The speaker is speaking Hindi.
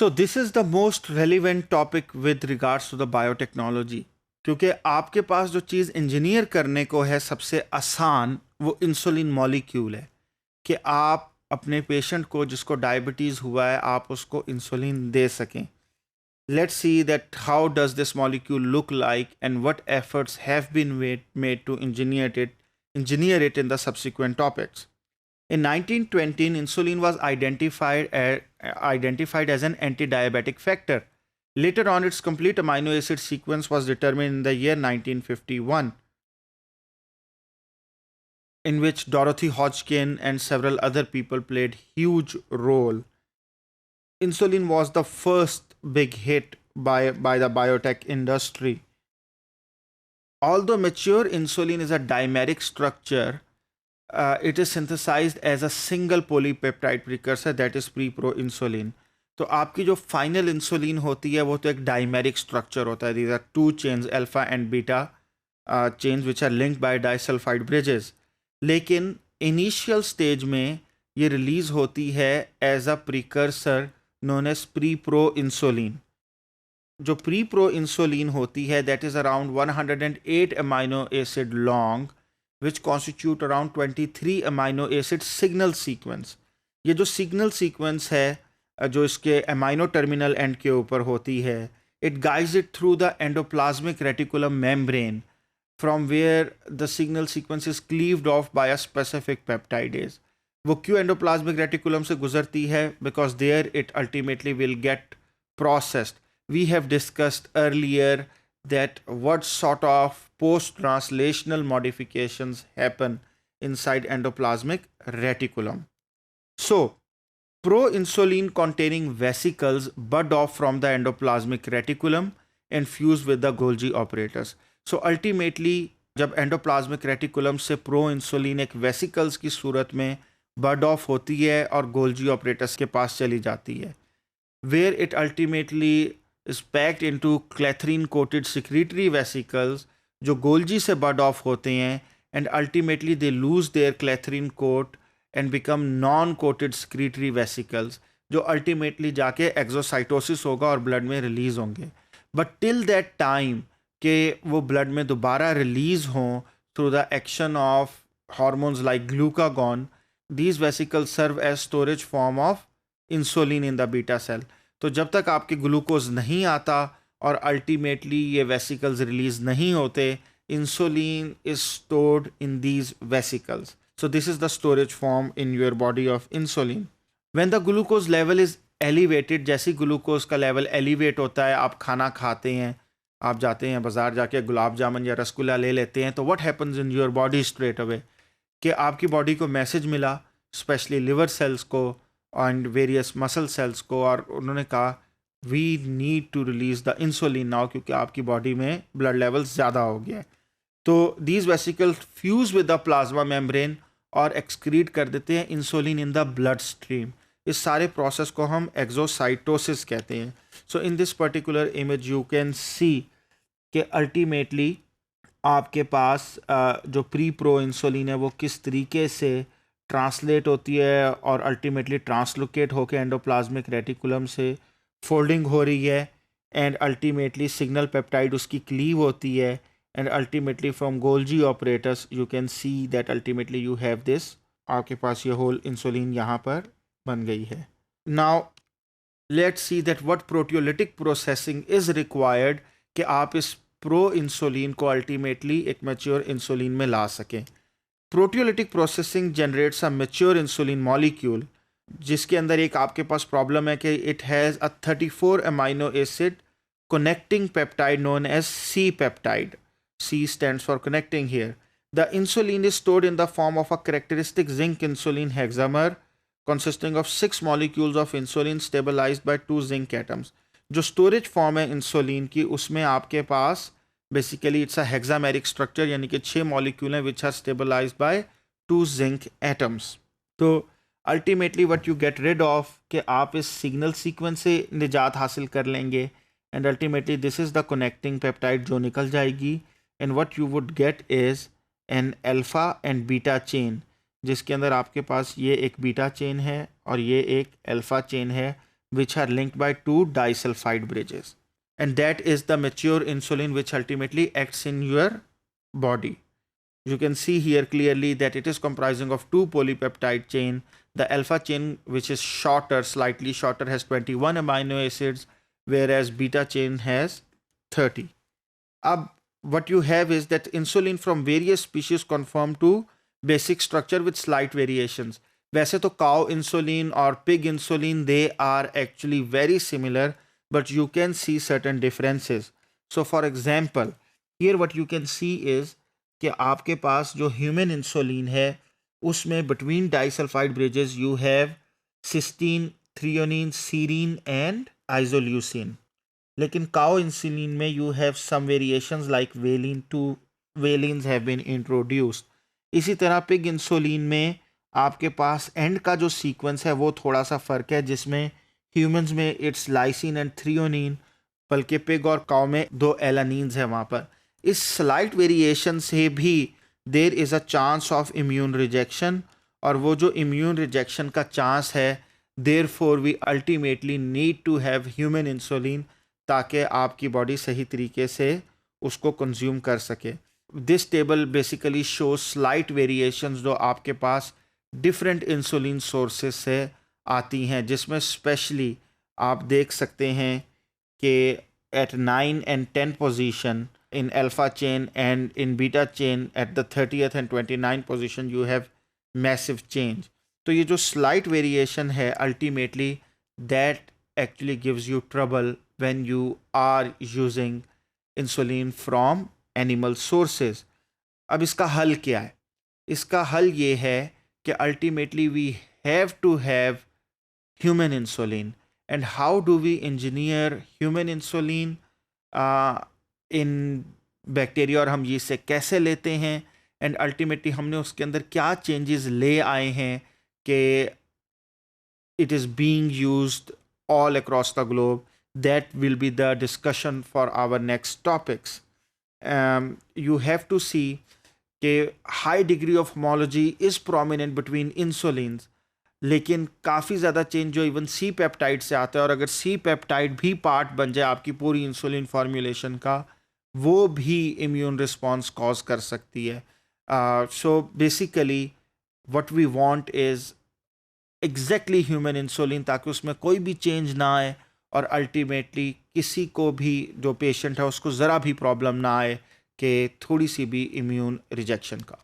So this is the most relevant topic with regards to the biotechnology, क्योंकि आपके पास जो चीज़ इंजीनियर करने को है सबसे आसान, वो इंसुलिन मॉलिक्यूल है कि आप अपने पेशेंट को जिसको डायबिटीज़ हुआ है आप उसको इंसुलिन दे सकें. Let's see that how does this molecule look like and what efforts have been made to engineer it in the subsequent topics. In 1920, insulin was identified as an anti-diabetic factor. Later on, its complete amino acid sequence was determined in the year 1951, in which Dorothy Hodgkin and several other people played huge role. Insulin was the first big hit by the biotech industry. Although mature insulin is a dimeric structure, it is synthesized as a single polypeptide precursor, that is pre-proinsulin. तो आपकी जो फाइनल इंसुलिन होती है वो तो एक डाइमेरिक स्ट्रक्चर होता है. These are two chains, alpha and beta chains which are linked by disulphide bridges. लेकिन इनिशियल स्टेज में ये रिलीज होती है as a precursor known as pre-pro-insulin. जो pre-pro-insulin होती है that is around 108 amino acid long, which constitute around 23 amino acid signal sequence. ये जो signal sequence है जो इसके amino terminal end के ऊपर होती है, it guides it through the endoplasmic reticulum membrane, from where the signal sequence is cleaved off by a specific peptidase. वो क्यों एंडोप्लाज्मिक रेटिकुलम से गुजरती है? Because there it ultimately will get processed. We have discussed earlier that what sort of post translational modifications happen inside endoplasmic reticulum. So pro-insulin containing vesicles bud off from the endoplasmic reticulum and fuse with the Golgi operators. So ultimately जब एंडोप्लाज्मिक रेटिकुलम से प्रो इंसुलिन एक वेसिकल्स की सूरत में बर्ड ऑफ होती है और गोल्जी ऑपरेटर्स के पास चली जाती है, where it ultimately is packed into clathrin coated secretory vesicles जो गोल्जी से बर्ड ऑफ होते हैं, and ultimately they lose their clathrin coat and become non coated secretory vesicles जो अल्टीमेटली जाके एक्सोसाइटोसिस होगा और ब्लड में रिलीज होंगे. बट टिल दैट टाइम कि वो ब्लड में दोबारा रिलीज हों through the action of hormones like glucagon, these vesicles serve as storage form of insulin in the beta cell. तो जब तक आपके ग्लूकोज नहीं आता और अल्टीमेटली ये वेसिकल्स रिलीज नहीं होते, insulin is stored in these vesicles. So this is the storage form in your body of insulin. When the glucose level is elevated, जैसे ग्लूकोज का लेवल एलिवेट होता है, आप खाना खाते हैं, आप जाते हैं बाजार जाके गुलाब जामुन या रसगुल्ला ले लेते हैं, तो what happens in your body straight away कि आपकी बॉडी को मैसेज मिला, स्पेशली लिवर सेल्स को एंड वेरियस मसल सेल्स को, और उन्होंने कहा we need to release the insulin now, क्योंकि आपकी बॉडी में ब्लड लेवल्स ज़्यादा हो गया है. तो these vesicles fuse with the plasma membrane और एक्सक्रीट कर देते हैं insulin in the blood stream. इस सारे प्रोसेस को हम एक्सोसाइटोसिस कहते हैं. So in this particular image you can see कि अल्टीमेटली आपके पास जो प्री प्रो इंसुलिन है वो किस तरीके से ट्रांसलेट होती है और अल्टीमेटली ट्रांसलोकेट होकर एंडोप्लाज्मिक रेटिकुलम से फोल्डिंग हो रही है, एंड अल्टीमेटली सिग्नल पेप्टाइड उसकी क्लीव होती है, and ultimately from Golgi operators you can see that ultimately you have this. आपके पास ये होल इंसुलिन यहाँ पर बन गई है. Now let's see that what proteolytic processing is required कि आप इस प्रो इंसुलिन को अल्टीमेटली एक मैच्योर इंसुलिन में ला सकें. Proteolytic processing generates a mature insulin molecule जिसके अंदर एक आपके पास प्रॉब्लम है कि it has a 34 amino acid connecting peptide known as C peptide. C stands for connecting here. The insulin is stored in the form of a characteristic zinc insulin hexamer consisting of 6 molecules of insulin stabilized by 2 zinc atoms. जो स्टोरेज फॉर्म है इंसुलिन की उसमें आपके पास basically it's a hexameric structure, यानी कि 6 मॉलिक्यूल हैं which are stabilised by 2 zinc atoms. तो ultimately what you get rid of कि आप इस सिग्नल सीक्वेंस से निजात हासिल कर लेंगे, and ultimately this is the connecting peptide जो निकल जाएगी, and what you would get is an alpha and beta chain, जिसके अंदर आपके पास ये एक बीटा चेन है और ये एक अल्फ़ा चेन है. which are linked by two disulfide bridges. And that is the mature insulin which ultimately acts in your body. You can see here clearly that it is comprising of two polypeptide chain. The alpha chain, which is shorter, slightly shorter, has 21 amino acids, whereas beta chain has 30. What you have is that insulin from various species conform to basic structure with slight variations. वैसे तो cow insulin और pig insulin, they are actually very similar, but you can see certain differences. So for example, here what you can see is कि आपके पास जो ह्यूमन इंसुलिन है उसमें between disulphide bridges you have cysteine, threonine, serine and isoleucine. लेकिन काओ इंसुलिन में you have some variations like valine. Two valines have been introduced. इसी तरह पिग इंसुलिन में आपके पास एंड का जो सीक्वेंस है वो थोड़ा सा फ़र्क है, जिसमें ह्यूमंस में इट्स लाइसिन एंड थ्रियोनिन, बल्कि पिग और काओ में दो एलानीन्स है वहाँ पर. इस स्लाइट वेरिएशन से भी there is a chance of immune rejection, और वो जो इम्यून रिजेक्शन का चांस है, therefore we ultimately need to have human insulin ताकि आपकी बॉडी सही तरीके से उसको कंज्यूम कर सके. This table basically show slight variations जो आपके पास डिफरेंट इंसुलिन सोर्सेस से आती हैं, जिसमें स्पेशली आप देख सकते हैं कि at 9 and 10 position in alpha chain and in beta chain at the 30th and 29th position you have massive change. तो ये जो slight variation है ultimately that actually gives you trouble when you are using insulin from animal sources. अब इसका हल क्या है? इसका हल ये है कि ultimately we have to have human insulin. And how do we engineer human insulin? In bacteria, और हम ये से कैसे लेते हैं, एंड अल्टीमेटली हमने उसके अंदर क्या चेंजेस ले आए हैं कि it is being used all across the globe. That will be the discussion for our next topics. You have to see कि high degree of homology is prominent between insulins, लेकिन काफ़ी ज़्यादा चेंज जो इवन सी पेप्टाइड से आता है, और अगर सी पेप्टाइड भी पार्ट बन जाए आपकी पूरी इंसुलिन फॉर्मुलेशन का, वो भी इम्यून रिस्पॉन्स कॉज कर सकती है. So basically what we want is exactly human insulin, ताकि उसमें कोई भी चेंज ना आए और अल्टीमेटली किसी को भी जो पेशेंट है उसको ज़रा भी प्रॉब्लम ना आए कि थोड़ी सी भी इम्यून रिजेक्शन का.